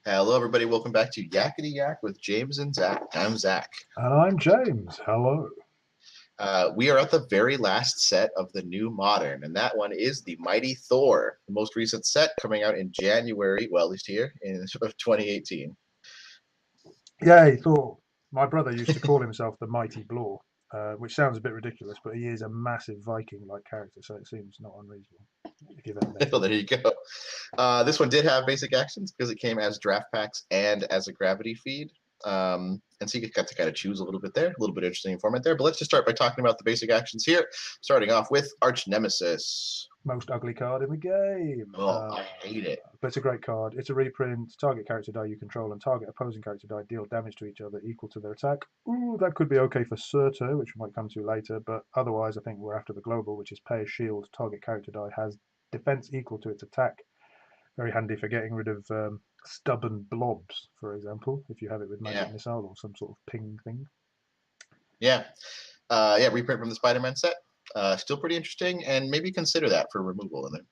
Hello, everybody. Welcome back to Yakkety Yak with James and Zach. I'm Zach. And I'm James. Hello. We are at the very last set of the new modern, and that one is the Mighty Thor, the most recent set coming out in January, well, at least here, of 2018. Yeah, he thought my brother used to call himself the Mighty Blor, which sounds a bit ridiculous, but he is a massive Viking-like character, so it seems not unreasonable if you've ever met Well, him. there you go. This one did have basic actions because it came as draft packs and as a gravity feed. And so you got to kind of choose a little bit there, a little bit interesting format there. But let's just start by talking about the basic actions here, starting off with Arch Nemesis. Most ugly card in the game. Oh, I hate it. But it's a great card. It's a reprint. Target character die you control and target opposing character die deal damage to each other equal to their attack. Ooh, that could be okay for Surtur, which we might come to later. But otherwise, I think we're after the global, which is pay a shield. Target character die has defense equal to its attack. Very handy for getting rid of stubborn blobs, for example, if you have it with magic missile or some sort of ping thing. Yeah. Reprint from the Spider-Man set. Still pretty interesting, and maybe consider that for removal in there.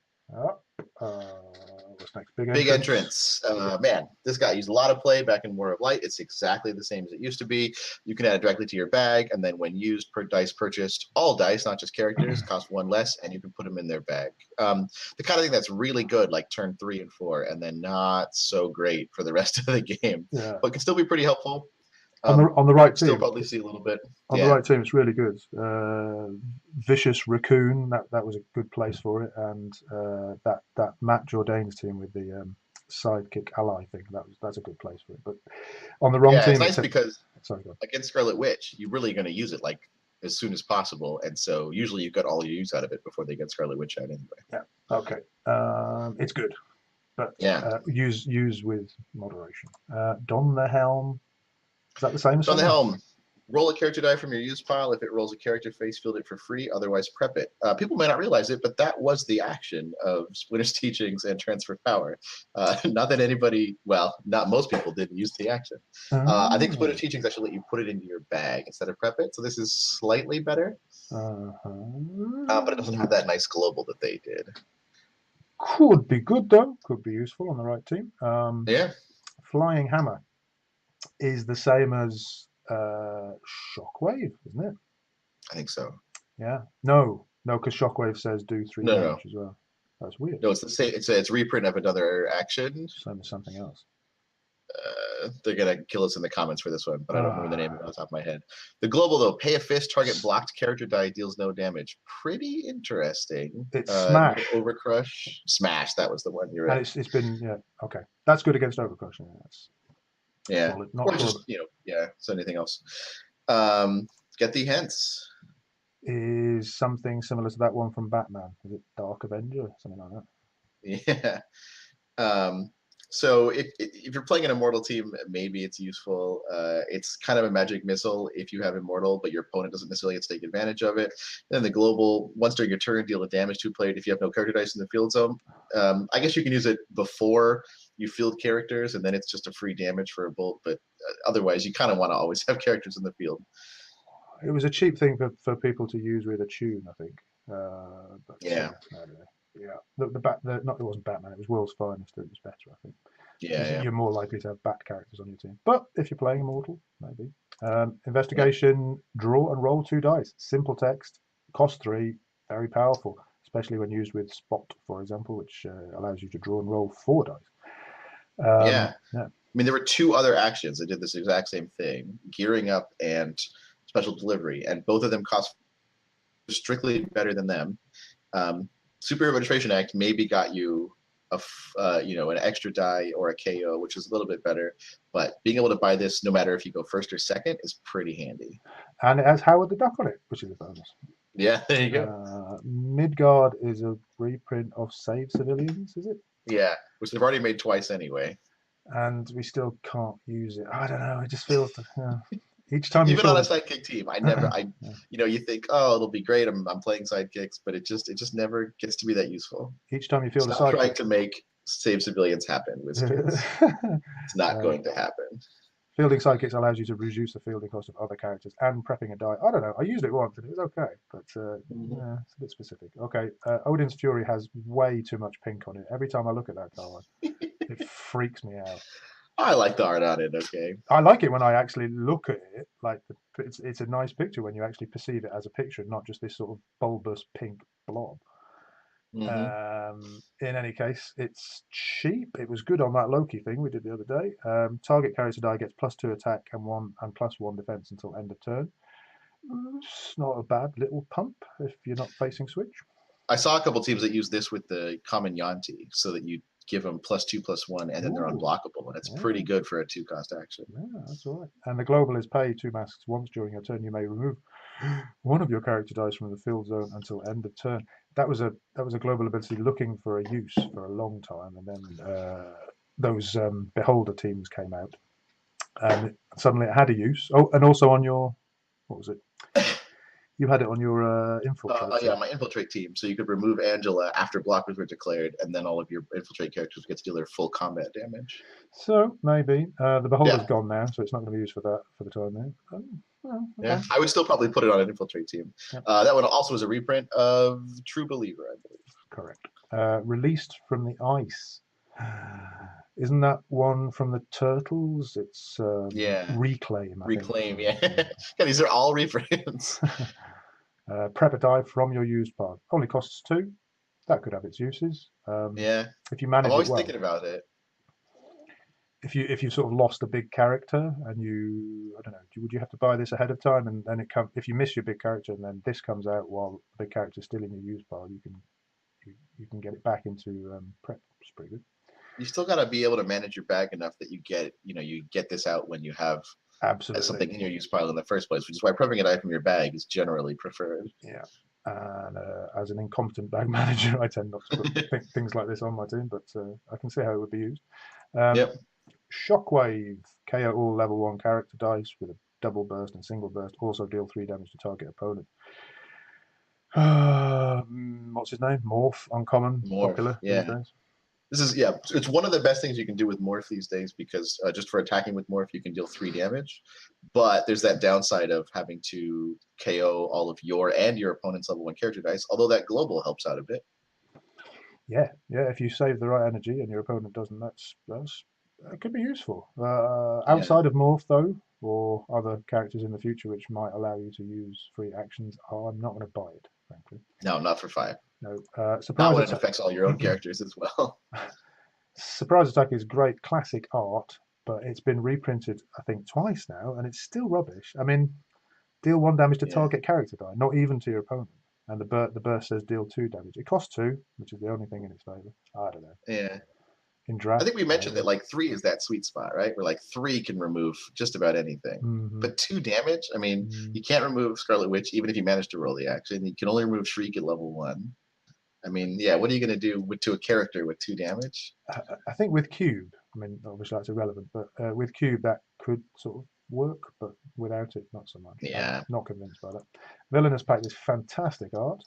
What's next? Big entrance. Man, this guy used a lot of play back in War of Light. It's exactly the same as it used to be. You can add it directly to your bag, and then when used, per dice purchased, all dice, not just characters, cost one less, and you can put them in their bag. The kind of thing that's really good, like turn 3 and 4, and then not so great for the rest of the game, but can still be pretty helpful. On the right team, still probably see a little bit. On the right team, it's really good. Vicious Raccoon, that was a good place for it, and that Matt Jourdain's team with the sidekick ally thing, that's a good place for it. But on the wrong team, it's nice because against Scarlet Witch, you're really going to use it like as soon as possible, and so usually you got all your use out of it before they get Scarlet Witch out anyway. Yeah. Okay. It's good, but use with moderation. Don the Helm. Is that the same as Don the Helm? Roll a character die from your use pile. If it rolls a character face, field it for free. Otherwise, prep it. People may not realize it, but that was the action of Splinter's Teachings and Transfer Power. Not that anybody, well, not most people didn't use the action. I think Splinter's Teachings actually let you put it into your bag instead of prep it, so this is slightly better. But it doesn't have that nice global that they did. Could be good, though. Could be useful on the right team. Flying Hammer is the same as Shockwave, isn't it? I think so. Yeah. No, because Shockwave says do 3 damage as well. That's weird. No, it's the same. It's reprint of another action. Same as something else. They're gonna kill us in the comments for this one, but I don't remember the name of it off the top of my head. The global though, pay a fist, target blocked character die deals no damage. Pretty interesting. It's Smash. Overcrush. Smash. That was the one. You're right. And it's been okay. That's good against Overcrush. Yeah. Solid. Or just so anything else. Get the hints. Is something similar to that one from Batman. Is it Dark Avenger? Something like that. Yeah. So if you're playing an Immortal team, maybe it's useful. It's kind of a magic missile if you have Immortal, but your opponent doesn't necessarily get to take advantage of it. Then the global, once during your turn, deal the damage to a player if you have no character dice in the field zone. I guess you can use it before you field characters, and then it's just a free damage for a bolt. But otherwise, you kind of want to always have characters in the field. It was a cheap thing for people to use with a tune, I think. But, yeah. I don't know. Yeah, it wasn't Batman. It was World's Finest. It was better, I think. Yeah. You're more likely to have Bat characters on your team. But if you're playing Immortal, maybe. Investigation, draw and roll 2 dice. Simple text, cost 3, very powerful, especially when used with Spot, for example, which allows you to draw and roll 4 dice. Yeah. I mean, there were 2 other actions that did this exact same thing: Gearing Up and Special Delivery, and both of them cost strictly better than them. Superior Registration Act maybe got you an extra die or a KO, which is a little bit better. But being able to buy this, no matter if you go first or second, is pretty handy. And it has Howard the Duck on it, which is a bonus. Yeah, there you go. Midgard is a reprint of Save Civilians, is it? Yeah, which they've already made twice anyway. And we still can't use it. I don't know. It just feels. Each time even on a sidekick team, you think, oh, it'll be great. I'm playing sidekicks, but it just never gets to be that useful. Each time you feel Stop trying to make Save Civilians happen, Wizards. It's not going to happen. Fielding sidekicks allows you to reduce the fielding cost of other characters and prepping a die. I don't know. I used it once and it was okay, but it's a bit specific. Okay, Odin's Fury has way too much pink on it. Every time I look at that card, it freaks me out. I like the art on it. Okay. I like it when I actually look at it. Like it's a nice picture when you actually perceive it as a picture, not just this sort of bulbous pink blob. Hmm. In any case, it's cheap. It was good on that Loki thing we did the other day. Target character die gets +2 attack and +1 defense until end of turn. It's not a bad little pump if you're not facing switch. I saw a couple teams that use this with the common Yanti, so that you give them +2/+1, and then they're Ooh, unblockable, and it's pretty yeah, good for a 2-cost action. yeah, that's all right. And the global is pay 2 masks once during your turn. You may remove one of your character dice from the field zone until end of turn. That was a global ability looking for a use for a long time, and then those beholder teams came out, and suddenly it had a use. Oh, and also on your what was it? You had it on your infiltrate Yeah, team. my infiltrate team. So you could remove Angela after blockers were declared, and then all of your infiltrate characters get to deal their full combat damage. So maybe the beholder's Yeah, gone now, so it's not going to be used for that for the time being. Oh, well, yeah. okay. I would still probably put it on an infiltrate team. Yeah, That one also was a reprint of True Believer, I believe. correct. Released from the ice. Isn't that one from the Turtles? It's Yeah, Reclaim, I think. Reclaim. Yeah, yeah. These are all reprints. Prep a die from your used pile. Only costs 2. That could have its uses Yeah, if you I'm manage it always well. thinking about it. If you sort of lost a big character and I don't know, would you have to buy this ahead of time and then if you miss your big character and then this comes out while the big character's still in your used pile, you can get it back into prep. It's pretty good. You still got to be able to manage your bag enough that you get this out when you have Absolutely. something in your use pile in the first place, which is why prepping an item from your bag is generally preferred. Yeah. And as an incompetent bag manager, I tend not to put things like this on my team, but I can see how it would be used. Um, Yep. Shockwave, KO all level 1 character dice with a double burst and single burst. Also deal 3 damage to target opponent. What's his name? Morph, uncommon, Morph. popular these Yeah. days. This is yeah. It's one of the best things you can do with Morph these days because just for attacking with Morph, you can deal 3 damage. But there's that downside of having to KO all of your and your opponent's level 1 character dice. Although that global helps out a bit. Yeah, yeah. If you save the right energy and your opponent doesn't, that could be useful. Yeah. Outside of Morph, though, or other characters in the future which might allow you to use free actions, I'm not going to buy it, frankly. No, not for 5. No. Not Surprise when it attack. affects all your own characters as well. Surprise attack is great classic art, but it's been reprinted, I think, twice now, and it's still rubbish. I mean, deal 1 damage to Yeah. target character die, not even to your opponent. And the burst says deal 2 damage. It costs 2, which is the only thing in its favour. I don't know. Yeah. In I draft, think we mentioned maybe. that like 3 is that sweet spot, right? Where like 3 can remove just about anything. Hmm. But 2 damage, I mean, you can't remove Scarlet Witch even if you manage to roll the action. You can only remove Shriek at level 1. I mean, yeah, what are you going to do to a character with 2 damage? I think with Cube, I mean, obviously that's irrelevant, but with Cube that could sort of work, but without it, not so much. Yeah. Not convinced by that. Villainous Pact is fantastic art.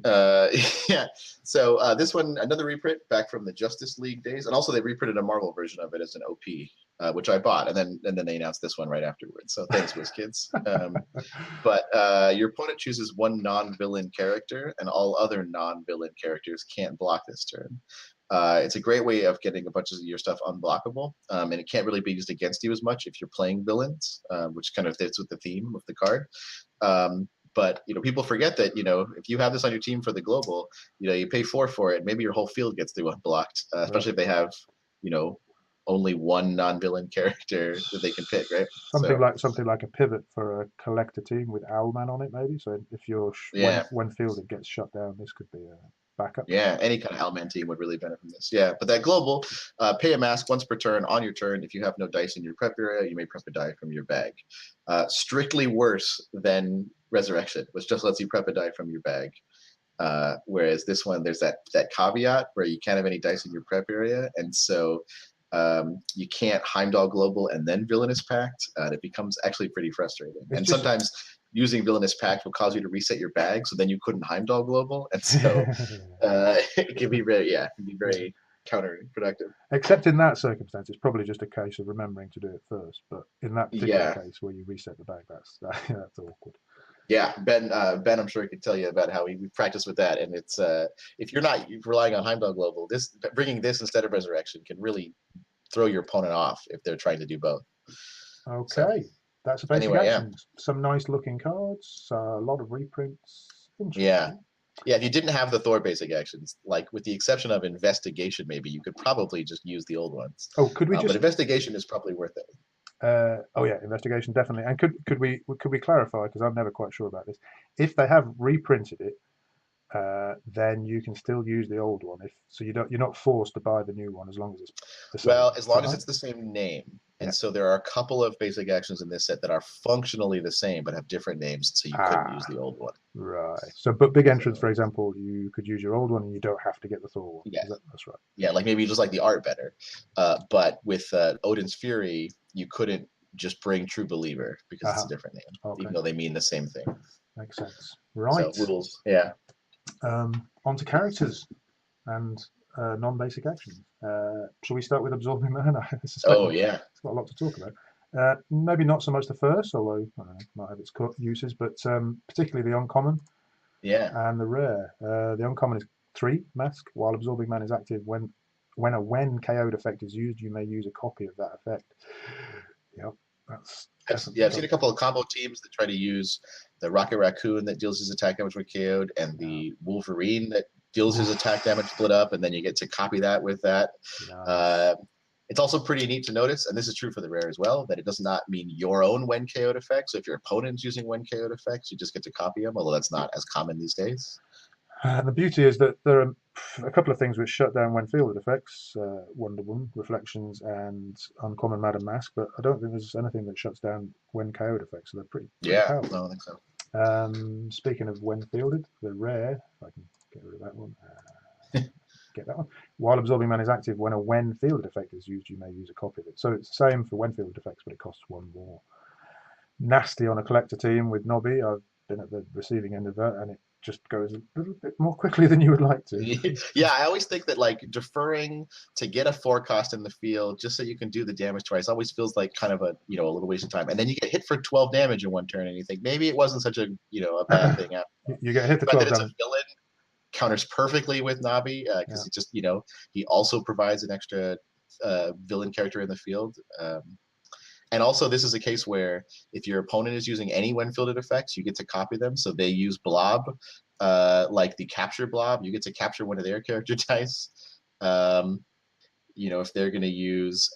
Uh, yeah. So this one, another reprint back from the Justice League days, and also they reprinted a Marvel version of it as an OP, which I bought, and then they announced this one right afterwards. So thanks, WizKids. But your opponent chooses 1 non-villain character, and all other non-villain characters can't block this turn. It's a great way of getting a bunch of your stuff unblockable, and it can't really be used against you as much if you're playing villains, which kind of fits with the theme of the card. But people forget that if you have this on your team for the global, you pay 4 for it. Maybe your whole field gets through unblocked, especially if they have only 1 non-villain character that they can pick, right? Something like a pivot for a collector team with Owlman on it, maybe. So if you're Yeah. when fielded gets shut down, this could be a backup. Yeah, any kind of Hellman team would really benefit from this. Yeah, but that global, pay a mask once per turn on your turn. If you have no dice in your prep area, you may prep a die from your bag. Strictly worse than Resurrection, which just lets you prep a die from your bag. Whereas this one, there's that caveat where you can't have any dice in your prep area, and so you can't Heimdall Global and then Villainous Pact. It becomes actually pretty frustrating. And sometimes using Villainous Pact will cause you to reset your bag, so then you couldn't Heimdall Global, and so it can be very counterproductive. Except in that circumstance, it's probably just a case of remembering to do it first. But in that particular Yeah. case where you reset the bag, that's awkward. Yeah, Ben, I'm sure could tell you about how we practice with that, and it's if you're not relying on Heimdall Global, bringing this instead of Resurrection can really throw your opponent off if they're trying to do both. So Okay, that's a basic anyway, yeah, actions. Some nice looking cards, a lot of reprints. yeah. Interesting. Yeah, if you didn't have the Thor basic actions, like with the exception of investigation, maybe you could probably just use the old ones. Oh, could we But just? investigation is probably worth it. Oh yeah, investigation definitely. And could we clarify, because I'm never quite sure about this? If they have reprinted it, then you can still use the old one. If so, you're not forced to buy the new one as long as it's the same. Well, as Is that long as right? it's the same name. Yeah. And so there are a couple of basic actions in this set that are functionally the same but have different names, so you couldn't use Ah, the old one. right. So, but big entrance, So for example, you could use your old one, and you don't have to get the Thor one. yeah, That's right. yeah, like maybe you just like the art better. But with Odin's Fury, you couldn't just bring True Believer because it's a Aha. different name, Okay, even though they mean the same thing. makes sense. So Right. rules, yeah. On to characters and non-basic actions. Shall we start with Absorbing Man? I suspect Oh yeah, it's got a lot to talk about. Maybe not so much the first, although I don't know, it might have its uses, but particularly the uncommon yeah. and the rare. The uncommon is 3 mask, while Absorbing Man is active. When KO'd effect is used, you may use a copy of that effect. Yep, that's definitely I've got. seen a couple of combo teams that try to use the Rocket Raccoon that deals his attack damage when KO'd, and Yeah. the Wolverine that deals his attack damage split up, and then you get to copy that with that. Nice. Uh, it's also pretty neat to notice, and this is true for the rare as well, that it does not mean your own when KO'd effect. So if your opponent's using when KO'd effects, you just get to copy them, although that's not as common these days. And the beauty is that there are a couple of things which shut down when fielded effects, Wonder Woman, Reflections, and Uncommon Madam Mask, but I don't think there's anything that shuts down when KO'd effects, so they're pretty Yeah, I powerful. don't think so. Speaking of when fielded, the rare, if I can get rid of that one, get that one. While Absorbing Man is active, when a when fielded effect is used, you may use a copy of it. So it's the same for when fielded effects, but it costs 1 more. Nasty on a collector team with Nobby. I've been at the receiving end of that, and it just goes a little bit more quickly than you would like to. Yeah, I always think that like deferring to get a 4 cost in the field just so you can do the damage twice always feels like kind of a a little waste of time. And then you get hit for 12 damage in one turn, and you think maybe it wasn't such a a bad thing after all. You get hit for The fact 12 that it's a damage. villain counters perfectly with Nabi because Yeah. he just he also provides an extra villain character in the field. And also, this is a case where if your opponent is using any when fielded effects, you get to copy them. So they use Blob, like the Capture Blob. You get to capture one of their character dice. If they're going to use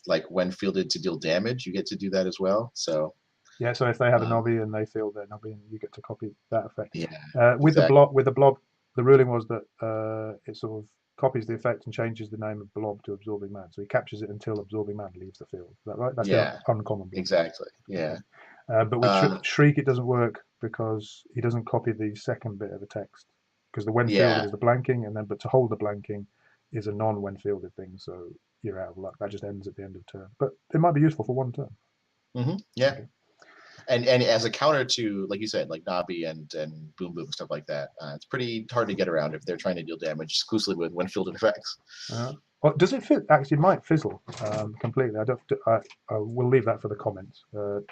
like when fielded to deal damage, you get to do that as well. So Yeah, so if they have a um, Nobby and they field their Nobby, you get to copy that effect. yeah, With the exactly. blob, the ruling was that it sort of copies the effect and changes the name of Blob to Absorbing Man. So he captures it until Absorbing Man leaves the field. Is that right? That's the Yeah, uncommon Blob. exactly. Yeah. Okay. But with Um, Shriek, it doesn't work because he doesn't copy the second bit of the text. Because the when fielded yeah. is the blanking, and then but to hold the blanking is a non-when fielded thing. So you're out of luck. That just ends at the end of turn. But it might be useful for 1 turn. Yeah. Okay. And as a counter to, like you said, like Nabi and Boom Boom and stuff like that, it's pretty hard to get around if they're trying to deal damage exclusively with when fielded effects. Well, does it fit? Actually, it might fizzle completely. I will leave that for the comments.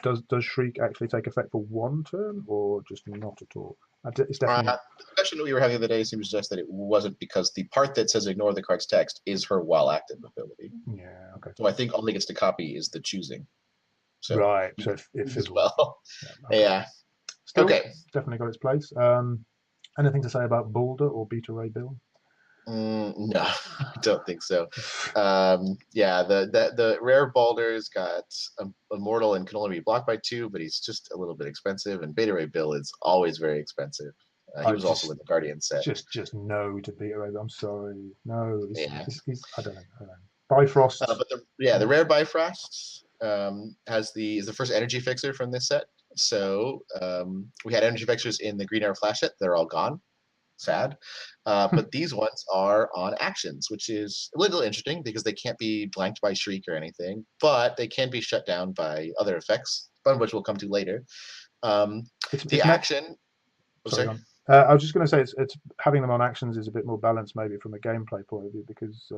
Does Shriek actually take effect for 1 turn, or just not at all? It's definitely. The discussion we were having the other day seems to suggest that it wasn't because the part that says ignore the card's text is her while active ability. Yeah. Okay. So I think all he gets to copy is the choosing. So Right. he So could it choose as fizzles. well. Yeah. Okay. Yeah. Still, Okay. definitely got its place. Anything to say about Boulder or Beta Ray Bill? No, I don't think so. Yeah, the rare Baldur's got immortal and can only be blocked by 2, but he's just a little bit expensive. And Beta Ray Bill is always very expensive. He I was also in the Guardian set. just no to Beta Ray Bill. I'm sorry. No. Yeah. I don't know. Bifrost. But the rare Bifrost is the first energy fixer from this set. So we had energy fixers in the Green Arrow Flash set. They're all gone. Sad. But these ones are on actions, which is a little interesting because they can't be blanked by Shriek or anything, but they can be shut down by other effects, some of which we'll come to later. The It's meant. action. Oh, Sorry, sorry. go on. I was just going to say it's having them on actions is a bit more balanced maybe from a gameplay point of view because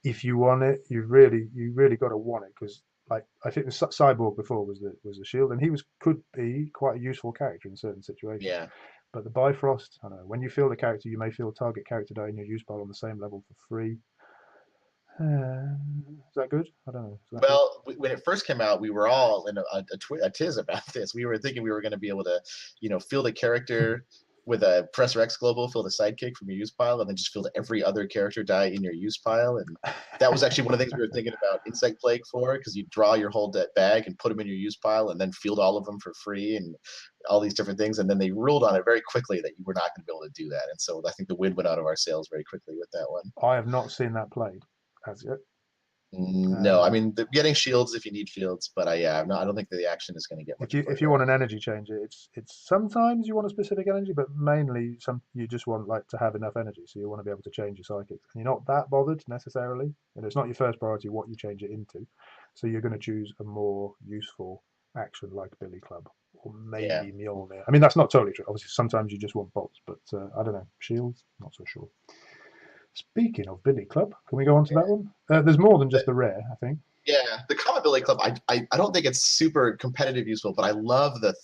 if you want it, you really got to want it because like I think the Cyborg before was the shield and he could be quite a useful character in certain situations. Yeah. But the Bifrost, I don't know. When you field a character, you may field target character die in your use pile on the same level for free. that good? I don't know. Is that good? Well, when it first came out, we were all in a tiz about this. We were thinking we were going to be able to, field a character with a Professor X Global, field a sidekick from your use pile, and then just field every other character die in your use pile. And that was actually one of the things we were thinking about Insect Plague for, because you draw your whole bag and put them in your use pile, and then field all of them for free, and all these different things. And then they ruled on it very quickly that you were not going to be able to do that. And so I think the wind went out of our sails very quickly with that one. I have not seen that played as yet. No, I mean getting shields if you need shields, but I don't think that the action is going to get much. If you want an energy changer, it's sometimes you want a specific energy, but mainly you just want like to have enough energy, so you want to be able to change your psychics, and you're not that bothered necessarily, and it's not your first priority what you change it into, so you're going to choose a more useful action like Billy Club or maybe Mjolnir. I mean that's not totally true. Obviously, sometimes you just want bolts, but I don't know, shields, not so sure. Speaking of Billy Club, can we go on to that one? There's more than just the rare, I think. Yeah, the Common Billy Club, I don't think it's super competitive useful, but I love the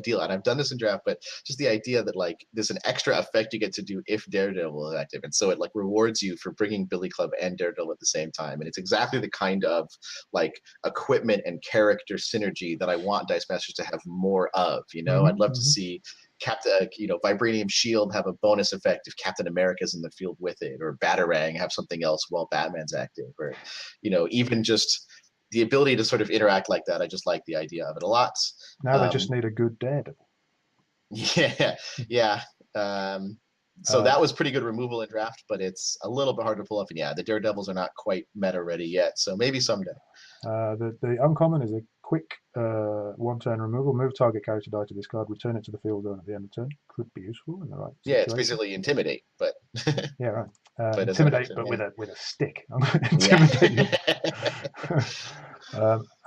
deal, and I've done this in draft, but just the idea that like there's an extra effect you get to do if Daredevil is active, and so it like rewards you for bringing Billy Club and Daredevil at the same time, and it's exactly the kind of like equipment and character synergy that I want Dice Masters to have more of. I'd love to see Captain, Vibranium Shield have a bonus effect if Captain America's in the field with it, or Batarang have something else while Batman's active, or even just the ability to sort of interact like that. I just like the idea of it a lot. Now they just need a good Daredevil. Yeah. So that was pretty good removal in draft, but it's a little bit hard to pull off. And yeah, the Daredevils are not quite meta ready yet, so maybe someday. The uncommon is a quick one-turn removal. Move target character die to this card. Return it to the field zone at the end of turn. Could be useful in the right situation. Yeah, it's basically intimidate, but yeah, right. Intimidate, but with a stick. Intimidate you.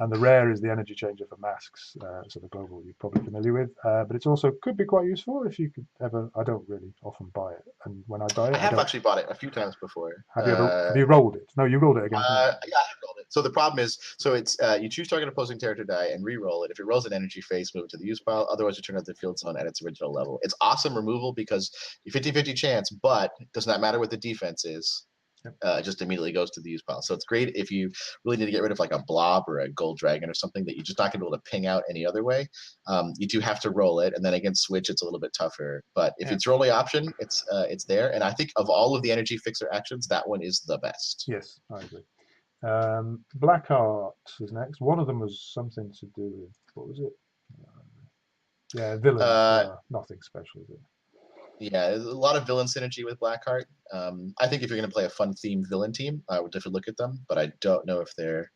And the rare is the energy changer for masks, so the global you're probably familiar with. But it's also could be quite useful if you could ever. I don't really often buy it, and when I buy it, I have actually bought it a few times before. Have you rolled it? No, you rolled it again. Yeah, I rolled it. So the problem is, it's you choose target opposing character die and re-roll it. If it rolls an energy face, move it to the use pile. Otherwise, return it to the field zone at its original level. It's awesome removal because you 50-50 chance, but it does not matter what the defense is. It just immediately goes to the use pile. So it's great if you really need to get rid of like a blob or a gold dragon or something that you're just not going to be able to ping out any other way. You do have to roll it, and then against switch, it's a little bit tougher. But if it's rolling option, it's there. And I think of all of the energy fixer actions, that one is the best. Yes, I agree. Blackheart is next. One of them was something to do with, what was it? Yeah, villain. Nothing special, is it? Yeah, there's a lot of villain synergy with Blackheart. I think if you're going to play a fun themed villain team, I would definitely look at them, but I don't know if they're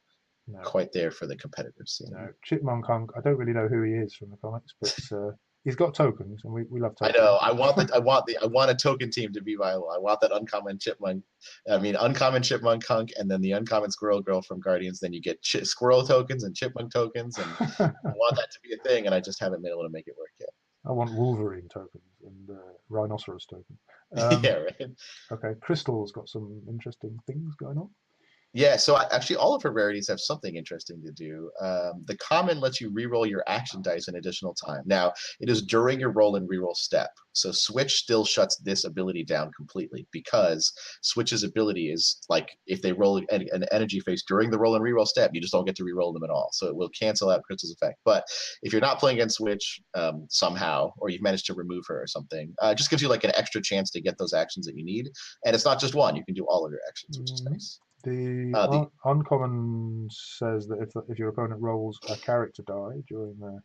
quite there for the competitive scene. No, Chipmunk Hunk, I don't really know who he is from the comics, but he's got tokens, and we love tokens. I know. I want a token team to be viable. I want that uncommon Chipmunk Hunk, and then the uncommon Squirrel Girl from Guardians. Then you get Squirrel tokens and Chipmunk tokens, and I want that to be a thing, and I just haven't been able to make it work yet. I want Wolverine tokens and Rhinoceros token. Yeah, right. Okay, Crystal's got some interesting things going on. Yeah, so actually all of her rarities have something interesting to do. The common lets you reroll your action dice an additional time. Now, it is during your roll and reroll step. So Switch still shuts this ability down completely because Switch's ability is like if they roll an energy face during the roll and reroll step, you just don't get to reroll them at all. So it will cancel out Crystal's effect. But if you're not playing against Switch somehow, or you've managed to remove her or something, it just gives you like an extra chance to get those actions that you need. And it's not just one. You can do all of your actions, which is nice. The uncommon says that if your opponent rolls a character die during the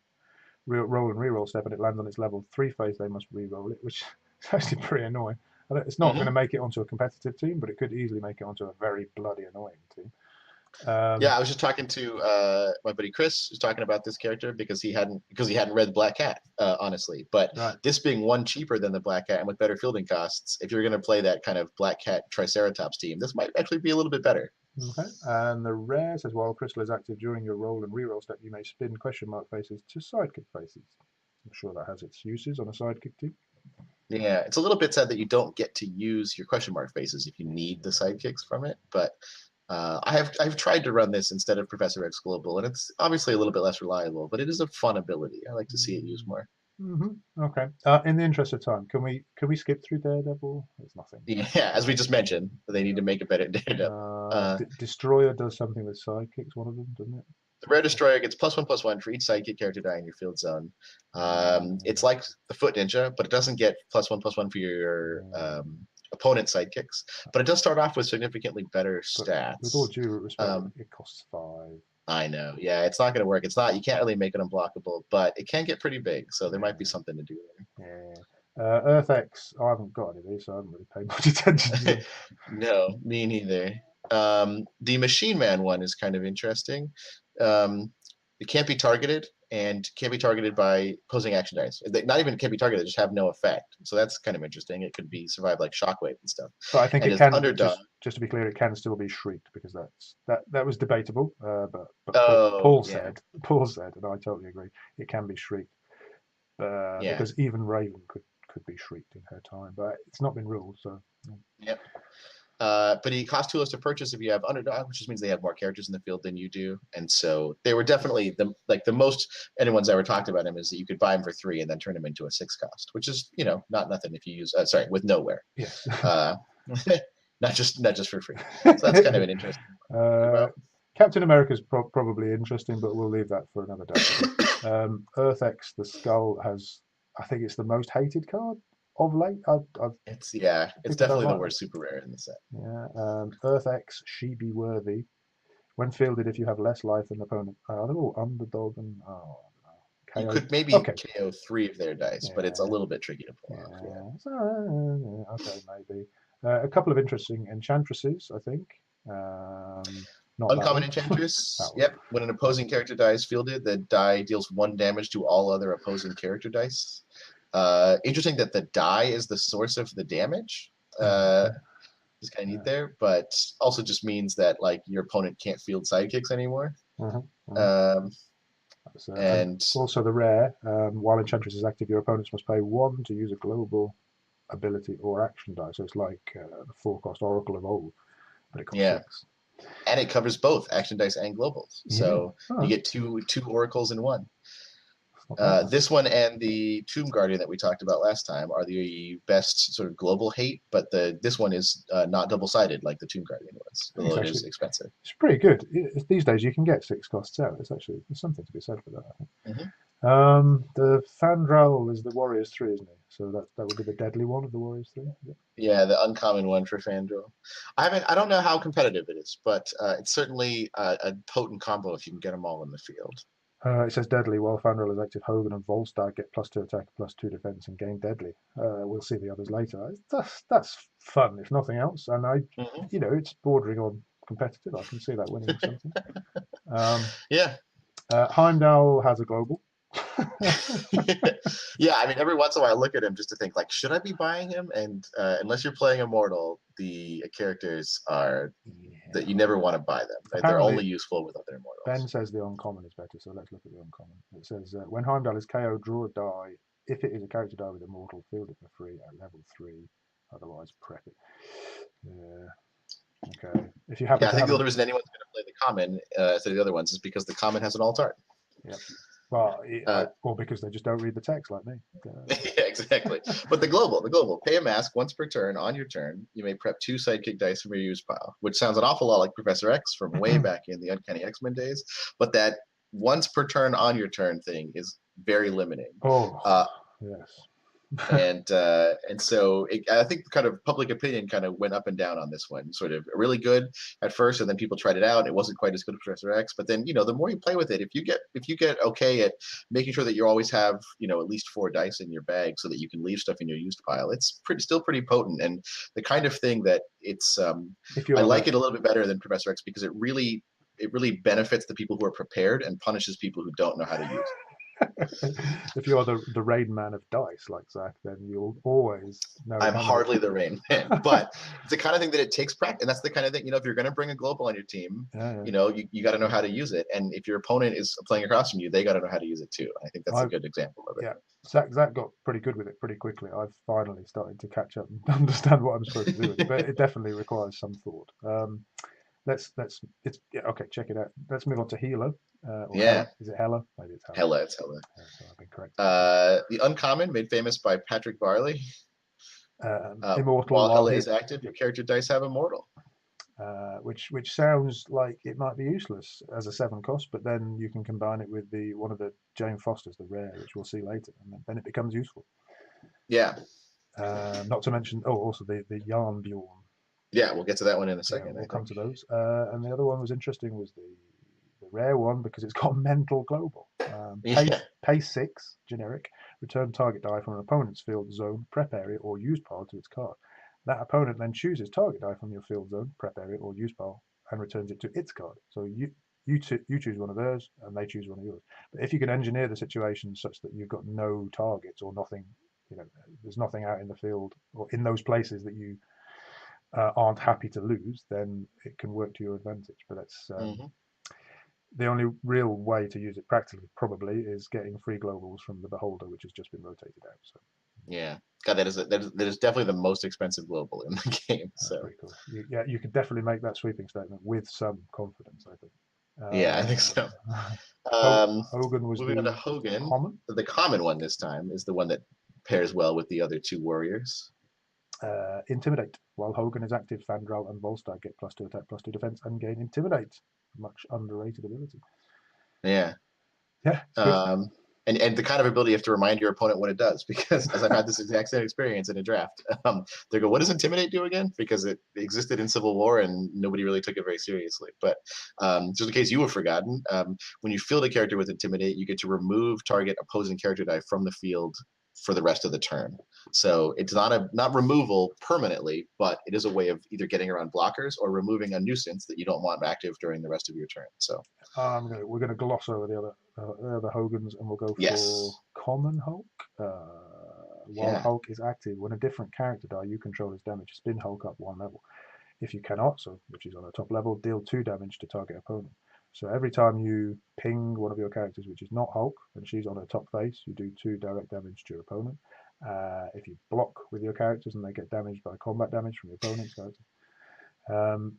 roll and reroll step and it lands on its level 3 phase, they must re-roll it, which is actually pretty annoying. It's not going to make it onto a competitive team, but it could easily make it onto a very bloody annoying team. Yeah, I was just talking to my buddy Chris, who's talking about this character because he hadn't read the Black Cat, honestly. But this being one cheaper than the Black Cat and with better fielding costs, if you're going to play that kind of Black Cat Triceratops team, this might actually be a little bit better. Okay, and the rare says while Crystal is active during your roll and reroll step, you may spin question mark faces to sidekick faces. I'm sure that has its uses on a sidekick team. Yeah, it's a little bit sad that you don't get to use your question mark faces if you need the sidekicks from it, but I've tried to run this instead of Professor X Global, and it's obviously a little bit less reliable, but it is a fun ability. I like to see it used more. Okay. In the interest of time, can we skip through Daredevil? There's nothing. Yeah, as we just mentioned, they need to make a better Daredevil. Destroyer does something with sidekicks. One of them, doesn't it? The Rare Destroyer gets +1/+1 for each sidekick character die in your field zone. It's like the Foot Ninja, but it doesn't get +1/+1 for your opponent's sidekicks. But it does start off with significantly better stats. With all due respect, it costs 5. I know. Yeah, it's not going to work. It's not. You can't really make it unblockable, but it can get pretty big. So there might be something to do there. Yeah. Earth X. I haven't got any of these, so I haven't really paid much attention to them. No, me neither. The Machine Man one is kind of interesting. It can't be targeted and can't be targeted by opposing action dice. Not even can't be targeted; just have no effect. So that's kind of interesting. It could be survive like shockwave and stuff. But I think it can. Just to be clear, it can still be shrieked because that was debatable. But Paul said, and I totally agree, it can be shrieked. Because even Raven could be shrieked in her time, but it's not been ruled. So. Yep. But he costs 2 less to purchase if you have underdog, which just means they have more characters in the field than you do. And so they were definitely the most anyone's ever talked about him is that you could buy him for 3 and then turn him into a 6 cost, which is not nothing if you use with nowhere. Yes. not just for free. So that's kind of an interesting. Captain America's probably interesting, but we'll leave that for another day. Earth X, the Skull has, I think it's the most hated card of late. It's definitely the worst super rare in the set. Yeah. Earth X, She Be Worthy. When fielded, if you have less life than the opponent, they're all underdog and KO. You could maybe KO 3 of their dice, but it's a little bit tricky to pull off. So, okay, maybe. A couple of interesting enchantresses, I think. Uncommon Enchantress. Yep. When an opposing character die is fielded, the die deals 1 damage to all other opposing character dice. Interesting that the die is the source of the damage. Just kind of neat there, but also just means that like your opponent can't field sidekicks anymore. And also the rare, while Enchantress is active, your opponents must pay 1 to use a global ability or action die. So it's like the 4-cost Oracle of old, but it costs 6. And it covers both action dice and globals. So you get two oracles in one. This one and the Tomb Guardian that we talked about last time are the best sort of global hate, but this one is not double-sided like the Tomb Guardian was, although it is expensive. It's pretty good. These days you can get 6 costs out. There's something to be said for that, I think. The Fandral is the Warriors 3, isn't it? So that would be the deadly one of the Warriors 3. Yeah, the uncommon one for Fandral. I don't know how competitive it is, but it's certainly a potent combo if you can get them all in the field. It says deadly. While Fandral is active, Hogan and Volstagg get +2 attack, +2 defense, and gain deadly. We'll see the others later. That's fun, if nothing else. And it's bordering on competitive. I can see that winning something. Heimdall has a global. Yeah, I mean, every once in a while I look at him just to think, like, should I be buying him? And unless you're playing Immortal, the characters are that you never want to buy them. Right? They're only useful with other Immortals. Ben says the uncommon is better, so let's look at the uncommon. It says, when Heimdall is KO, draw a die. If it is a character die with Immortal, field it for free at level 3. Otherwise, prep it. Okay. If you happen I think the only reason anyone's going to play the common instead of the other ones is because the common has an alt art. Yep. Well, or because they just don't read the text like me. Yeah, exactly. But the global, pay a mask once per turn. On your turn, you may prep 2 sidekick dice from your use pile, which sounds an awful lot like Professor X from way back in the Uncanny X-Men days. But that once per turn on your turn thing is very limiting. Yes. And so I think kind of public opinion kind of went up and down on this one. Sort of really good at first, and then people tried it out. It wasn't quite as good as Professor X, but then the more you play with it, if you get okay at making sure that you always have at least 4 dice in your bag so that you can leave stuff in your used pile, it's still pretty potent, and the kind of thing that it's I like it a little bit better than Professor X because it really benefits the people who are prepared and punishes people who don't know how to use it. If you're the rain man of dice like Zack, then you'll always know. I'm hardly the rain man, but it's the kind of thing that it takes practice, and that's the kind of thing if you're going to bring a global on your team, you got to know how to use it, and if your opponent is playing across from you, they got to know how to use it too. I think that's a good example of it. Yeah, Zack got pretty good with it pretty quickly. I've finally started to catch up and understand what I'm supposed to do with it, but it definitely requires some thought. it's yeah, okay. Check it out. Let's move on to Healer or Yeah, Hela. Is it Hela? Maybe it's Hela. Hela, it's Hela. So I've been correct. The Uncommon, made famous by Patrick Barley. Immortal While while Hela he, is active, your character dice have Immortal. which sounds like it might be useless as a 7 cost, but then you can combine it with the one of the Jane Fosters, the rare, which we'll see later, and then it becomes useful. Yeah. Not to mention, also the Yarn Bjorn. Yeah, we'll get to that one in a Yeah, second. we'll I come think. to those. And the other one was interesting was the rare one because it's got mental global. Yeah. Pay 6 generic. Return target die from an opponent's field zone, prep area, or use pile to its card. That opponent then chooses target die from your field zone, prep area, or use pile, and returns it to its card. So you choose one of theirs, and they choose one of yours. But if you can engineer the situation such that you've got no targets or nothing, there's nothing out in the field or in those places that you aren't happy to lose, then it can work to your advantage. But that's the only real way to use it practically, probably, is getting free globals from the Beholder, which has just been rotated out. So Yeah. God, that is definitely the most expensive global in the game. that's So pretty cool. You could definitely make that sweeping statement with some confidence, I think. yeah, I think so. Hogan was Moving on to the Hogan, common. the common one this time is the one that pairs well with the other two warriors. Intimidate. While Hogan is active, Fandral and Volstagg get +2 attack, +2 defense, and gain Intimidate. Much underrated ability. Yeah. Yeah, it's good. And the kind of ability you have to remind your opponent what it does, because as I've had this exact same experience in a draft, they go, "What does Intimidate do again?" Because it existed in Civil War and nobody really took it very seriously. But just in case you have forgotten, when you field a character with Intimidate, you get to remove target opposing character die from the field for the rest of the turn. So it's not removal permanently, but it is a way of either getting around blockers or removing a nuisance that you don't want active during the rest of your turn. So we're going to gloss over the other Hogans, and we'll go for yes. Common Hulk. While Yeah. Hulk is active, when a different character die you control is damage, spin Hulk up 1 level. If you cannot, which is on a top level, deal 2 damage to target opponent. So every time you ping one of your characters which is not Hulk and she's on her top face, you do 2 direct damage to your opponent. If you block with your characters and they get damaged by combat damage from your opponent's character,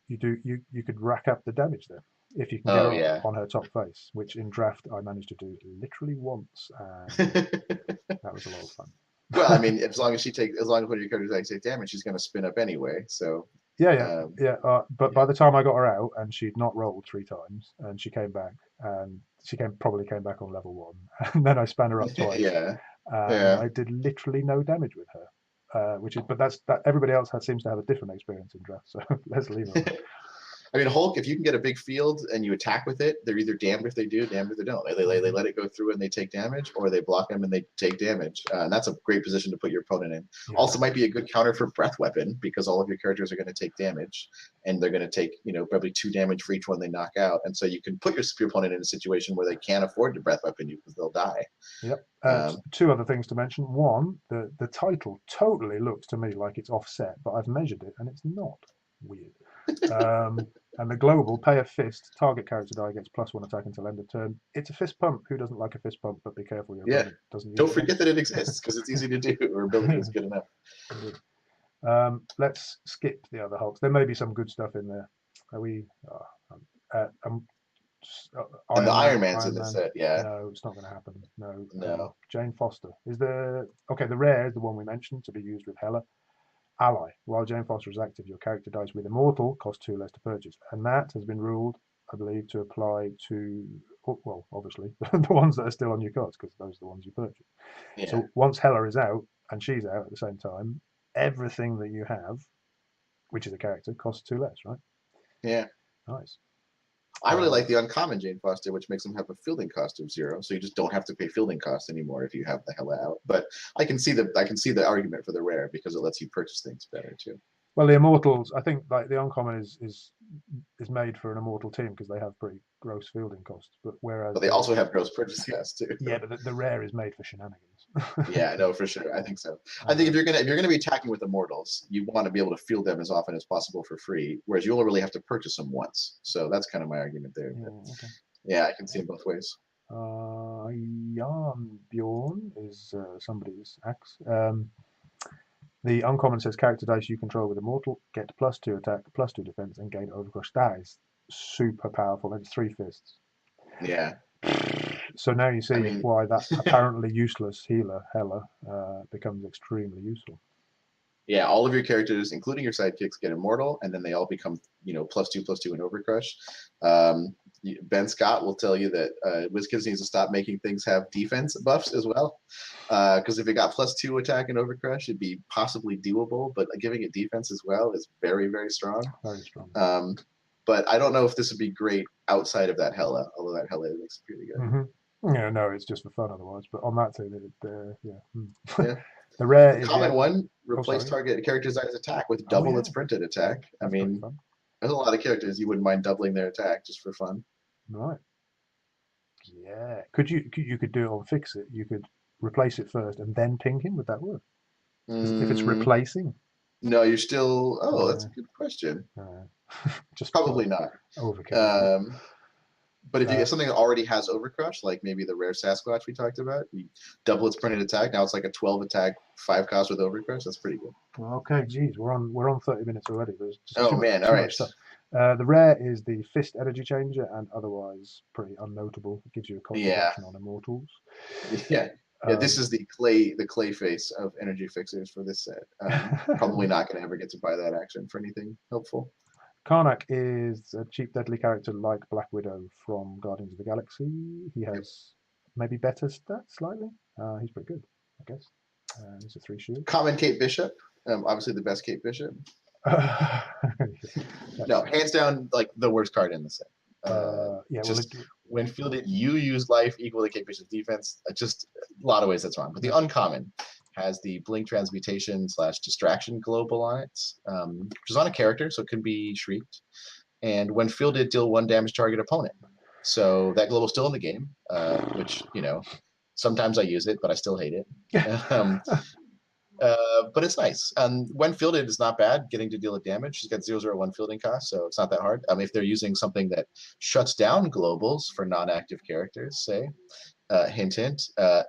you could rack up the damage there if you can get her on her top face, which in draft I managed to do literally once, and that was a lot of fun. Well, I mean, as long as one of your characters take damage, she's going to spin up anyway. So yeah. But by the time I got her out and she'd not rolled 3 times, and she came back, and probably came back on level 1, and then I span her up twice. And I did literally no damage with her. But that everybody else seems to have a different experience in draft, so let's leave it. I mean, Hulk, if you can get a big field and you attack with it, they're either damned if they do, damned if they don't. They let it go through and they take damage, or they block them and they take damage. And that's a great position to put your opponent in. Yeah. Also might be a good counter for Breath Weapon, because all of your characters are going to take damage, and they're going to take, probably 2 damage for each one they knock out. And so you can put your opponent in a situation where they can't afford to Breath Weapon you because they'll die. Yep. 2 other things to mention. One, the title totally looks to me like it's offset, but I've measured it and it's not. Weird. And the global, pay a fist, target character die gets +1 attack until end of turn. It's a fist pump. Who doesn't like a fist pump? But be careful, your opponent doesn't use Don't forget that it exists, because it's easy to do. Or ability is good enough. Let's skip the other Hulks. There may be some good stuff in there. Are we? And the Iron Man's in this set, yeah. No, it's not going to happen. No. Jane Foster is the rare is the one we mentioned to be used with Hela. Ally. While Jane Foster is active, your character dies with Immortal, costs 2 less to purchase. And that has been ruled, I believe, to apply to, well, obviously, the ones that are still on your cards, because those are the ones you purchase. Yeah. So once Hela is out, and she's out at the same time, everything that you have, which is a character, costs 2 less, right? Yeah. Nice. I really like the uncommon Jane Foster, which makes them have a fielding cost of 0, so you just don't have to pay fielding costs anymore if you have the Hela out. But I can see the argument for the rare, because it lets you purchase things better too. Well, the Immortals, I think, like the uncommon is made for an Immortal team because they have pretty gross fielding costs. But they also have gross purchase costs too. Yeah, but the rare is made for shenanigans. Yeah, no, for sure. I think so. I think if you're gonna be attacking with Immortals, you want to be able to field them as often as possible for free, whereas you only really have to purchase them once. So that's kind of my argument there. Yeah, I can see it both ways. Yarn Bjorn is somebody's axe. The uncommon says character dice you control with Immortal get +2 attack, +2 defense, and gain Overcrush. That is super powerful. It's 3 fists. Yeah. So now you I see mean, why that apparently useless healer, Hela, becomes extremely useful. yeah, all of your characters, including your sidekicks, get immortal, and then they all become, +2/+2 in Overcrush. Ben Scott will tell you that WizKids needs to stop making things have defense buffs as well, because if it got +2 attack in Overcrush, it'd be possibly doable, but giving it defense as well is very, very strong. Very strong. But I don't know if this would be great outside of that Hela, although that Hela makes it pretty good. Mm-hmm. Yeah, no, it's just for fun otherwise. But on that too, yeah. Yeah. The rare The is common one, replace sorry. target character design's attack with double its printed attack. That's pretty fun. There's a lot of characters you wouldn't mind doubling their attack just for fun. Right. Yeah. You could do it on Fix It. You could replace it first and then ping him. Would that work? If it's replacing? No, you're still. Oh, that's a good question. Just probably not. Overkill. But if you get something that already has Overcrush, like maybe the rare Sasquatch we talked about, you double its printed attack. Now it's like a 12 attack, 5 cost with Overcrush. That's pretty good. Okay, geez, we're on 30 minutes already. There's just all right. Stuff. The rare is the Fist Energy Changer, and otherwise pretty unnotable. It gives you a cost reduction on Immortals. Yeah. Yeah, this is the clay face of energy fixers for this set. Probably not going to ever get to buy that action for anything helpful. Karnak is a cheap, deadly character like Black Widow from Guardians of the Galaxy. He has maybe better stats slightly. He's pretty good, I guess. He's a 3 shield. Common Kate Bishop, obviously the best Kate Bishop. No, hands down, like the worst card in the set. When fielded, you use life equal to Kate Bishop's defense. Just a lot of ways that's wrong. But the uncommon has the blink transmutation / distraction global on it, which is on a character, so it can be shrieked. And when fielded, deal 1 damage target opponent. So that global's still in the game, which sometimes I use it, but I still hate it. But it's nice. When fielded is not bad, getting to deal with damage. She's got 0/0/1 fielding cost, so it's not that hard. If they're using something that shuts down globals for non-active characters, say, hint,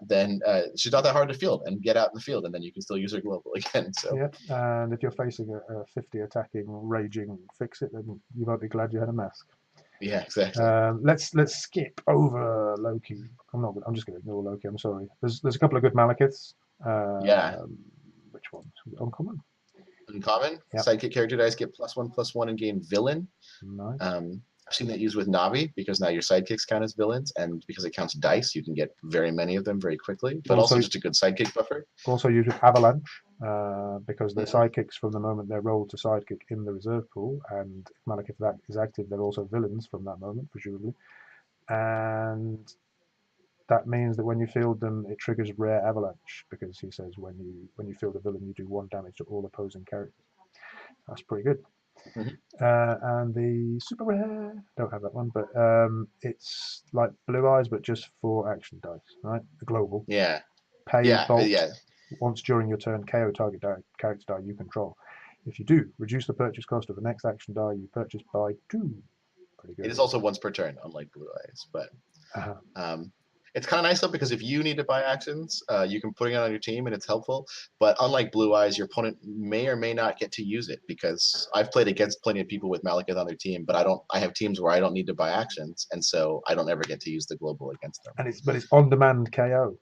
then she's not that hard to field and get out in the field, and then you can still use her global again. So yeah, and if you're facing a 50 attacking raging Fix It, then you might be glad you had a mask. Yeah, exactly. Let's skip over Loki. I'm just going to ignore Loki. I'm sorry. There's a couple of good Malekiths. Which ones? Uncommon. Uncommon. Yep. Sidekick character dice get +1/+1 and gain villain. Nice. I've seen that used with Navi because now your sidekicks count as villains, and because it counts dice, you can get very many of them very quickly. But also just a good sidekick buffer. Also used with Avalanche because they're sidekicks from the moment they're rolled to sidekick in the reserve pool, and if Malekith is active, they're also villains from that moment, presumably. And that means that when you field them, it triggers rare Avalanche because he says when you field a villain, you do 1 damage to all opposing characters. That's pretty good. And the super rare, don't have that one, but it's like Blue Eyes, but just for action dice, right? The global. Yeah. Pay bolt. Once during your turn, KO target character die you control. If you do, reduce the purchase cost of the next action die you purchase by 2. Pretty good. It is also once per turn, unlike Blue Eyes, but it's kind of nice though because if you need to buy actions, you can put it on your team and it's helpful. But unlike Blue Eyes, your opponent may or may not get to use it because I've played against plenty of people with Malekith on their team, but I have teams where I don't need to buy actions, and so I don't ever get to use the global against them. And it's on demand KO,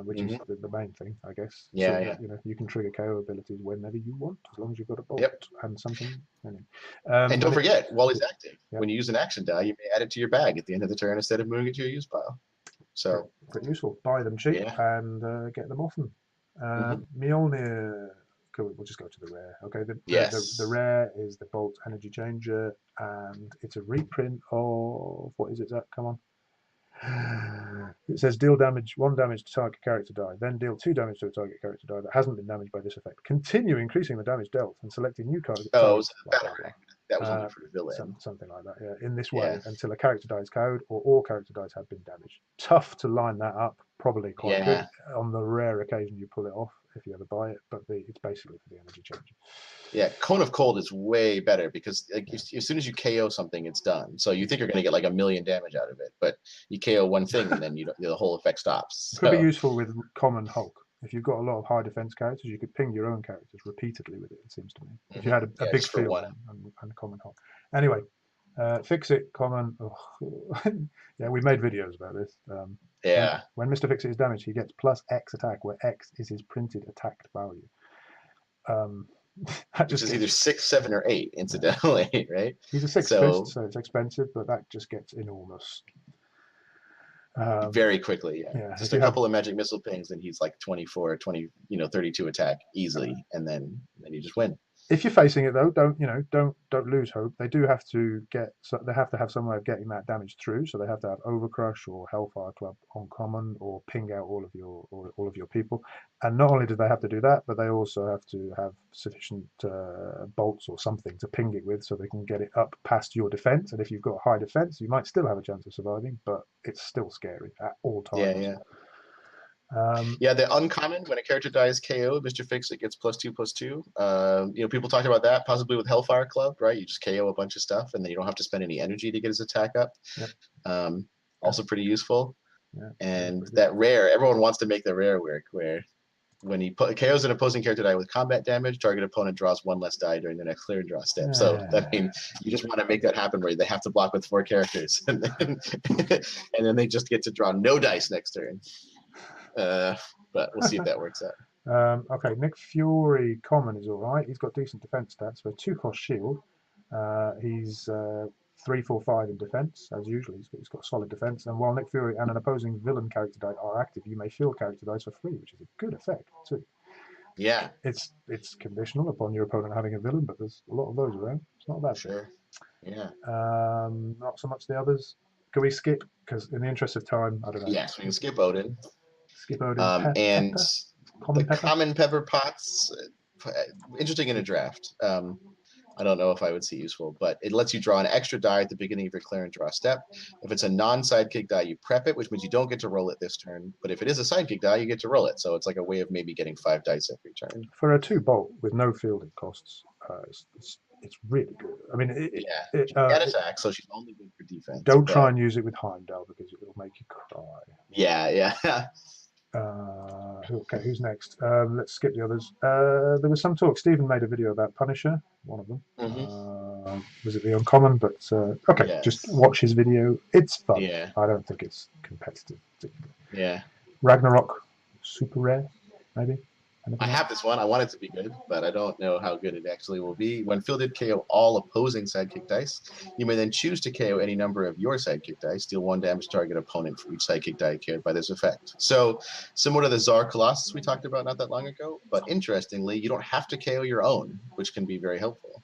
which is the main thing, I guess. Yeah, so you can trigger KO abilities whenever you want, as long as you've got a bolt and something. Anyway. And don't forget, while he's active, when you use an action die, you may add it to your bag at the end of the turn instead of moving it to your use pile. So pretty useful. Buy them cheap and get them often. Mjolnir. Cool. We'll just go to the rare. Okay. The rare is the Bolt Energy Changer, and it's a reprint of what is it, Zack? Come on. It says deal 1 damage to target character die, then deal 2 damage to a target character die that hasn't been damaged by this effect. Continue increasing the damage dealt and selecting new cards. Oh, that was only for the villain. Something like that, yeah. In this way, until a character die is KO'd or all character dies have been damaged. Tough to line that up. Probably quite good. On the rare occasion you pull it off if you ever buy it, but it's basically for the energy changer. Yeah, Cone of Cold is way better because as soon as you KO something, it's done. So you think you're going to get like 1 million damage out of it, but you KO one thing and then the whole effect stops. Could be useful with Common Hulk. if you've got a lot of high defense characters, you could ping your own characters repeatedly with it. It seems to me. If you had a Yeah, big just for field one. and a common hot. Anyway, fix it common. Yeah, we made videos about this. Yeah. When Mr. Fix It is damaged, he gets plus X attack, where X is his printed attacked value. That Which just is gets, either 6, 7, or 8, incidentally, right? he's a 6 fist, So so it's expensive, but that just gets enormous. very quickly, yeah. Yeah, Just if a you have couple of magic missile pings, and he's like 24, 20, 32 attack easily, and then you just win. if you're facing it though, don't lose hope. They do have to get, so they have to have some way of getting that damage through. So they have to have Overcrush or Hellfire Club on common, or ping out all of your people. And not only do they have to do that, but they also have to have sufficient bolts or something to ping it with, so they can get it up past your defense. And if you've got high defense, you might still have a chance of surviving, but it's still scary at all Yeah, times. yeah. Yeah, the uncommon, when a character dies KO, Mr. Fix It gets +2/+2. People talked about that possibly with Hellfire Club, right? You just KO a bunch of stuff, and then you don't have to spend any energy to get his attack up. Yep. Also pretty useful. Yeah, and that rare, everyone wants to make the rare work, where when he KOs an opposing character die with combat damage, target opponent draws 1 less die during the next clear and draw step. So that means you just want to make that happen where they have to block with 4 characters, and then they just get to draw no dice next turn. But we'll see if that works out. Okay, Nick Fury common is all right. He's got decent defense stats for a 2-cost shield. He's 3, 4, 5 in defense as usual. He's got solid defense. And while Nick Fury and an opposing villain character die are active, you may field character dice for free, which is a good effect too. Yeah, it's conditional upon your opponent having a villain, but there's a lot of those around. It's not bad. Sure. Yeah. Not so much the others. Can we skip? Because in the interest of time, I don't know. Yes, we can skip Odin. Skip Odin. And pepper? common pepper pots, interesting in a draft. I don't know if I would see useful, but it lets you draw an extra die at the beginning of your clear and draw step. If it's a non-sidekick die, you prep it, which means you don't get to roll it this turn. But if it is a sidekick die, you get to roll it. So it's like a way of maybe getting 5 dice every turn. For a 2-bolt with no fielding costs, it's really good. I mean, she can attack, so she's only good for defense. Don't try and use it with Heimdall because it will make you cry. Yeah. Okay, who's next? Let's skip the others. There was some talk. Stephen made a video about Punisher, one of them. Mm-hmm. Was it the uncommon? But okay, yes. Just watch his video. It's fun. Yeah. I don't think it's competitive. Yeah. Ragnarok, super rare, maybe. I have this one. I want it to be good, but I don't know how good it actually will be. When fielded, KO all opposing sidekick dice. You may then choose to KO any number of your sidekick dice. Deal 1 damage to target opponent for each sidekick die carried by this effect. So similar to the Tsar Colossus we talked about not that long ago, but interestingly, you don't have to KO your own, which can be very helpful.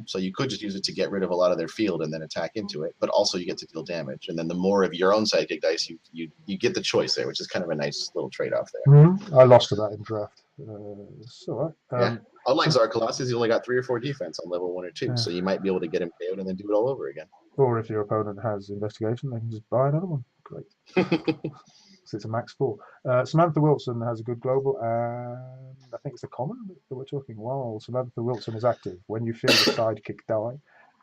So you could just use it to get rid of a lot of their field and then attack into it, but also you get to deal damage. And then the more of your own sidekick dice, you get the choice there, which is kind of a nice little trade-off there. Mm-hmm. I lost to that in draft. It's all right. Yeah. Unlike Tsar Colossus, he's only got 3 or 4 defense on level 1 or 2, so you might be able to get him KO'd and then do it all over again. Or if your opponent has investigation, they can just buy another one. Great. So it's a max 4. Samantha Wilson has a good global, and I think it's a common that we're talking. While Samantha Wilson is active, when you field a sidekick die,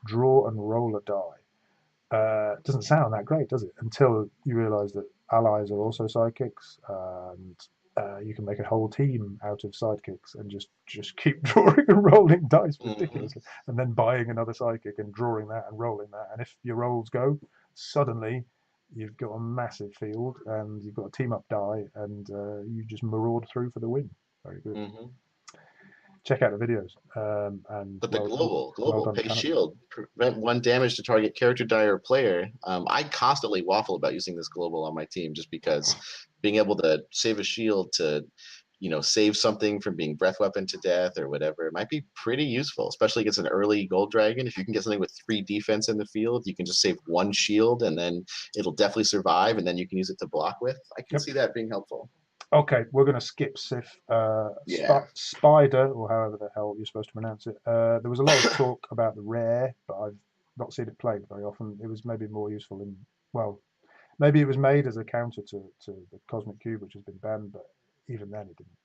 draw and roll a die. Doesn't sound that great, does it? Until you realise that allies are also sidekicks, and you can make a whole team out of sidekicks and just keep drawing and rolling dice ridiculously, and then buying another sidekick and drawing that and rolling that. And if your rolls go, suddenly you've got a massive field and you've got a team up die, and you just maraud through for the win. Very good. Mm-hmm. Check out the videos. But the global pay shield, prevent 1 damage to target character die or player. I constantly waffle about using this global on my team just because being able to save a shield to save something from being breath weapon to death or whatever, it might be pretty useful, especially against an early gold dragon. If you can get something with 3 defense in the field, you can just save 1 shield and then it'll definitely survive, and then you can use it to block with. I can see that being helpful. Okay, we're going to skip Sif. Spider, or however the hell you're supposed to pronounce it. There was a lot of talk about the rare, but I've not seen it played very often. It was maybe more useful in, well, maybe it was made as a counter to the Cosmic Cube, which has been banned, but even then it didn't.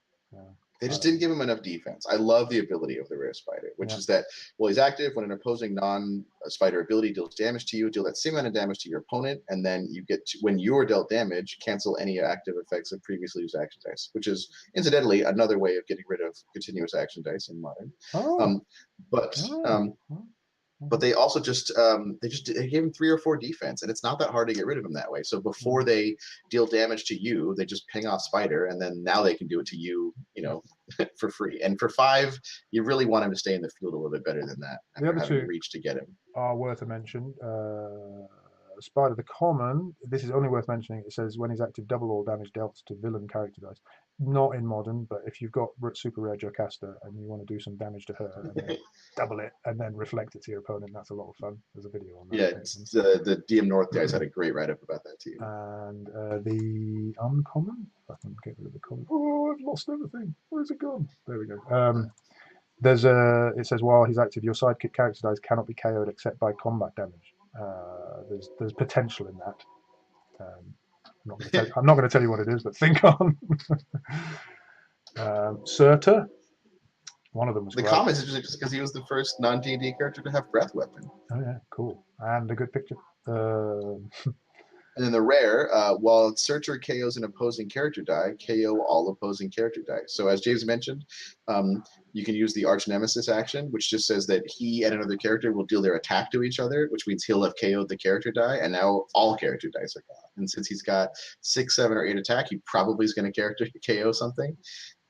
They just didn't give him enough defense. I love the ability of the rare spider, which is that, well, he's active when an opposing non-spider ability deals damage to you, deal that same amount of damage to your opponent, and then you get to, when you're dealt damage, cancel any active effects of previously used action dice, which is incidentally another way of getting rid of continuous action dice in Modern. But they also they gave him 3 or 4 defense, and it's not that hard to get rid of him that way. So before they deal damage to you, they just ping off Spider, and then now they can do it to you, for free. And for 5, you really want him to stay in the field a little bit better than that. The other 2 reach to get him are worth a mention. Spider the Common, this is only worth mentioning. It says when he's active, double all damage dealt to villain character dice. Not in Modern, but if you've got super rare Jocasta and you want to do some damage to her, and then double it and then reflect it to your opponent, that's a lot of fun. There's a video on that. Yeah, the DM North guys had a great write-up about that too. And the Uncommon, if I can get rid of the common. Oh, I've lost everything. Where's it gone? There we go. It says while he's active, your sidekick character dice cannot be KO'd except by combat damage. There's potential in that. I'm not going to tell you what it is, but think on. Surtur, one of them was the common is just because he was the first non-D&D character to have breath weapon. Oh yeah, cool, and a good picture. And then the rare, while Surtur KOs an opposing character die, KO all opposing character die. So as James mentioned, you can use the Arch Nemesis action, which just says that he and another character will deal their attack to each other, which means he'll have KO'd the character die, and now all character dice are gone. And since he's got 6, 7, or 8 attack, he probably is going to KO something.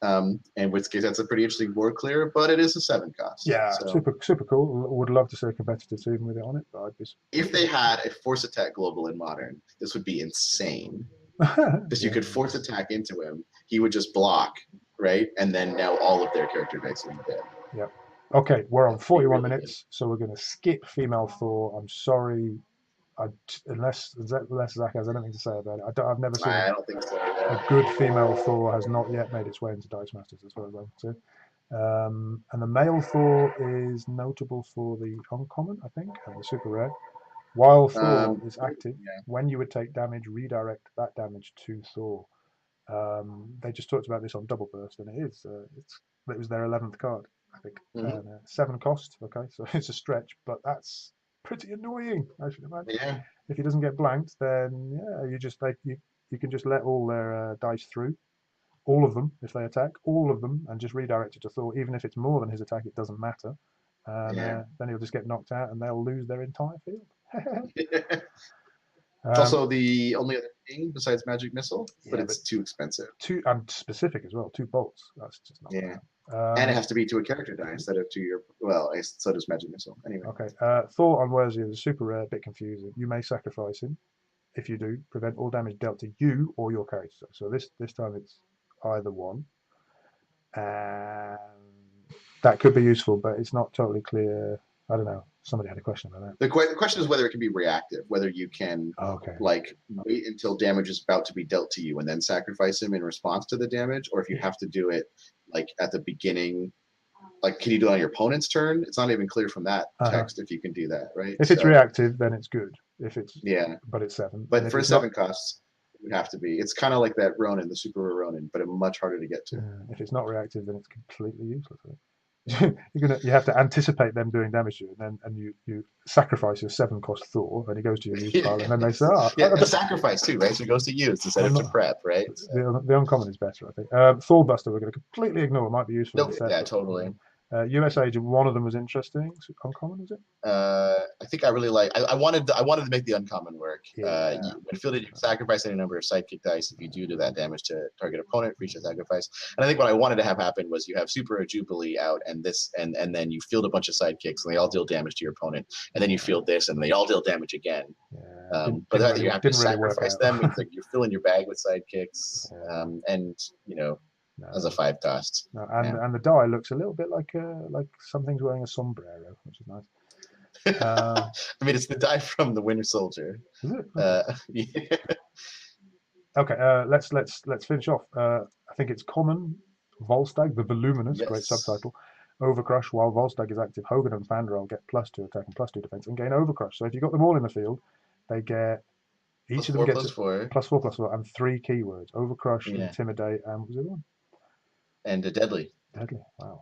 In which case, that's a pretty interesting board clear, but it is a 7 cost. Yeah, so. super cool. Would love to see a competitive team with it on it, but I'd be... If they had a force attack global in Modern, this would be insane. Because you could force attack into him, he would just block, right? And then now all of their character dice are dead. Yep. Okay, we're on 41 minutes, so we're going to skip female Thor. I'm sorry. Unless Zack has anything to say about it. I've never seen I don't think so. A good female Thor has not yet made its way into Dice Masters, as far as I can see. And the male Thor is notable for the uncommon, I think, and the super rare. While Thor is active, when you would take damage, redirect that damage to Thor. They just talked about this on Double Burst, and it was their 11th card, I think. 7 cost, okay, so it's a stretch, but that's pretty annoying, I should imagine. Yeah. If he doesn't get blanked, then you can just let all their dice through, all of them if they attack, all of them, and just redirect it to Thor. Even if it's more than his attack, it doesn't matter. And then he'll just get knocked out, and they'll lose their entire field. It's also the only other thing besides Magic Missile, but it's too expensive. And specific as well. 2 bolts. That's just not bad. And it has to be to a character die instead of to your... Well, so does Magic Missile. Anyway. Okay. Thor on Worsley is super rare, a bit confusing. You may sacrifice him. If you do, prevent all damage dealt to you or your character. So this time it's either one. And that could be useful, but it's not totally clear. I don't know. Somebody had a question about that. The question is whether it can be reactive, whether you can wait until damage is about to be dealt to you and then sacrifice him in response to the damage, or if you have to do it like at the beginning. Like, can you do it on your opponent's turn? It's not even clear from that text if you can do that, right? If it's reactive, then it's good. If it's but it's 7. But for 7 costs, it would have to be. It's kind of like that Ronin, the Super Ronin, but much harder to get to. If it's not reactive, then it's completely useless. You have to anticipate them doing damage to you, and you sacrifice your 7 cost Thor, and he goes to your use pile, and then they say, the sacrifice too, right? So it goes to use instead of to prep, right? The uncommon is better, I think. Thor Buster, we're going to completely ignore. It might be useful. Yeah, totally. US Agent, one of them was interesting. Uncommon, is it? I think I really like. I wanted to make the uncommon work. When fielded, you can sacrifice any number of sidekick dice. If you do that damage to target opponent for each sacrifice. And I think what I wanted to have happen was you have Super Jubilee out, and then you field a bunch of sidekicks, and they all deal damage to your opponent. And then you field this, and they all deal damage again. But the fact that you have to sacrifice them means like you're filling your bag with sidekicks, as a 5 cost. And the die looks a little bit like something's wearing a sombrero, which is nice. I mean, it's the die from the Winter Soldier. Is it? Okay, let's finish off. I think it's common. Volstagg, the Voluminous, great subtitle. Overcrush. While Volstagg is active, Hogan and Fandral get +2 attack and +2 defense and gain Overcrush. So if you've got them all in the field, they get... Each of them gets +4/+4 and 3 keywords. Overcrush, Intimidate, and what was the other one? and deadly. Deadly. Wow.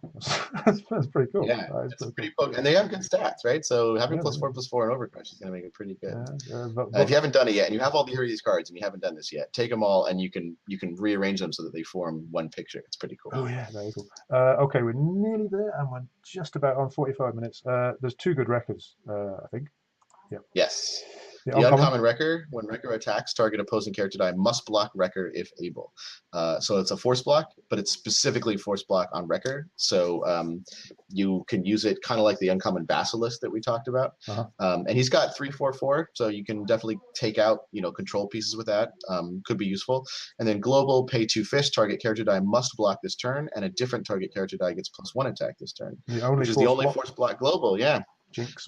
That's pretty cool. Yeah, That is it's pretty pretty cool. potent, and they have good stats, right? So having Yeah, they +4/+4 in Overcrush is going to make it pretty good. yeah. If you haven't done it yet, and you have all these cards, and you haven't done this yet, take them all, and you can rearrange them so that they form one picture. It's pretty cool. Oh yeah, very cool. Okay, we're nearly there, and we're just about on 45 minutes. There's two good records, I think. Yep. Yes. The The uncommon. uncommon Wrecker, when Wrecker attacks, target opposing character die must block Wrecker if able. So it's a force block, but it's specifically force block on Wrecker. So you can use it kind of like the uncommon Basilisk that we talked about. And he's got 3/4/4, so you can definitely take out control pieces with that. Could be useful. And then global, pay 2 fish, target character die must block this turn, and a different target character die gets +1 attack this turn. Which is the only force block global, yeah. Jinx.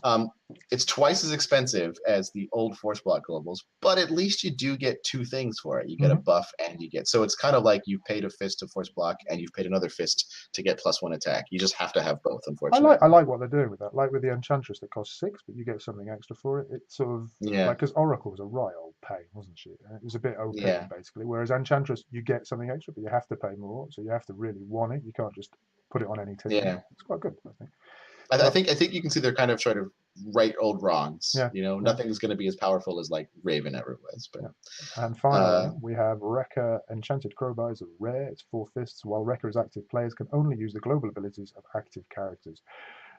It's twice as expensive as the old force block globals, but at least you do get 2 things for it. You get a buff, and so it's kind of like you paid a fist to force block, and you've paid another fist to get +1 attack. You just have to have both, unfortunately. I like what they're doing with that. Like with the Enchantress that costs 6, but you get something extra for it. It's sort of like, because Oracle was a right old pain, wasn't she? It was a bit OP basically. Whereas Enchantress, you get something extra, but you have to pay more, so you have to really want it. You can't just put it on any ticket. Yeah, it's quite good, I think. I think you can see they're kind of trying to right old wrongs. Nothing's going to be as powerful as like Raven ever was. But and finally, we have Wrecker Enchanted Crowbar is a rare. It's 4 fists. While Wrecker is active, players can only use the global abilities of active characters.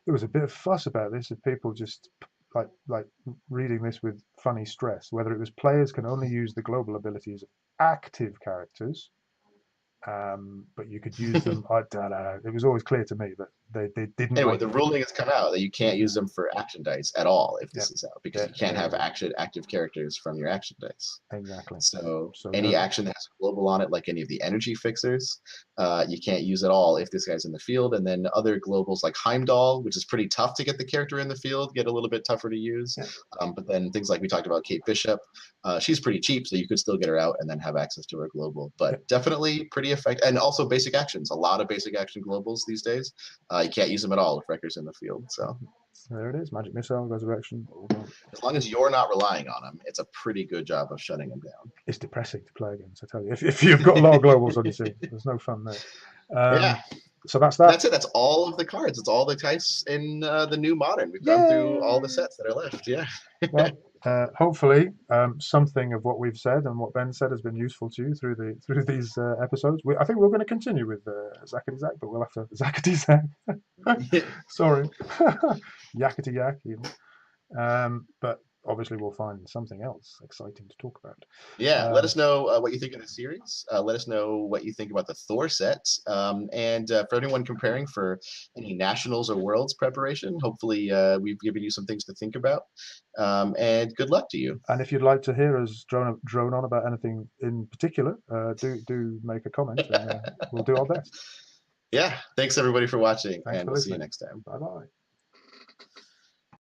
There was a bit of fuss about this, of people just like reading this with funny stress. Whether it was players can only use the global abilities of active characters. But you could use them. I don't know. It was always clear to me that they didn't. Anyway, the ruling has come out that you can't use them for action dice at all if this is out, because you can't have active characters from your action dice. Exactly. So any action that has a global on it, like any of the energy fixers, you can't use at all if this guy's in the field. And then other globals like Heimdall, which is pretty tough to get the character in the field, get a little bit tougher to use. But then things like we talked about, Kate Bishop, she's pretty cheap, so you could still get her out and then have access to her global. But definitely pretty effective. And also basic actions. A lot of basic action globals these days. You can't use them at all if Wrecker's in the field. So there it is. Magic Missile, Resurrection. As long as you're not relying on them, it's a pretty good job of shutting them down. It's depressing to play against, I tell you. If you've got a lot of globals on your team, there's no fun there. So that's that. That's it. That's all of the cards. It's all the types in the new Modern. We've gone through all the sets that are left. Yeah. Well, hopefully, something of what we've said and what Ben said has been useful to you through these episodes. I think we're going to continue with Zackety Yak, but we'll have to Zackety Yak. Sorry, Yakkety Yak even. But obviously, we'll find something else exciting to talk about. Yeah, let us know what you think of the series. Let us know what you think about the Thor sets. And for anyone comparing for any nationals or worlds preparation, hopefully we've given you some things to think about. And good luck to you. And if you'd like to hear us drone on about anything in particular, do make a comment, and we'll do our best. Yeah, thanks everybody for watching, and we'll see you next time. Bye-bye.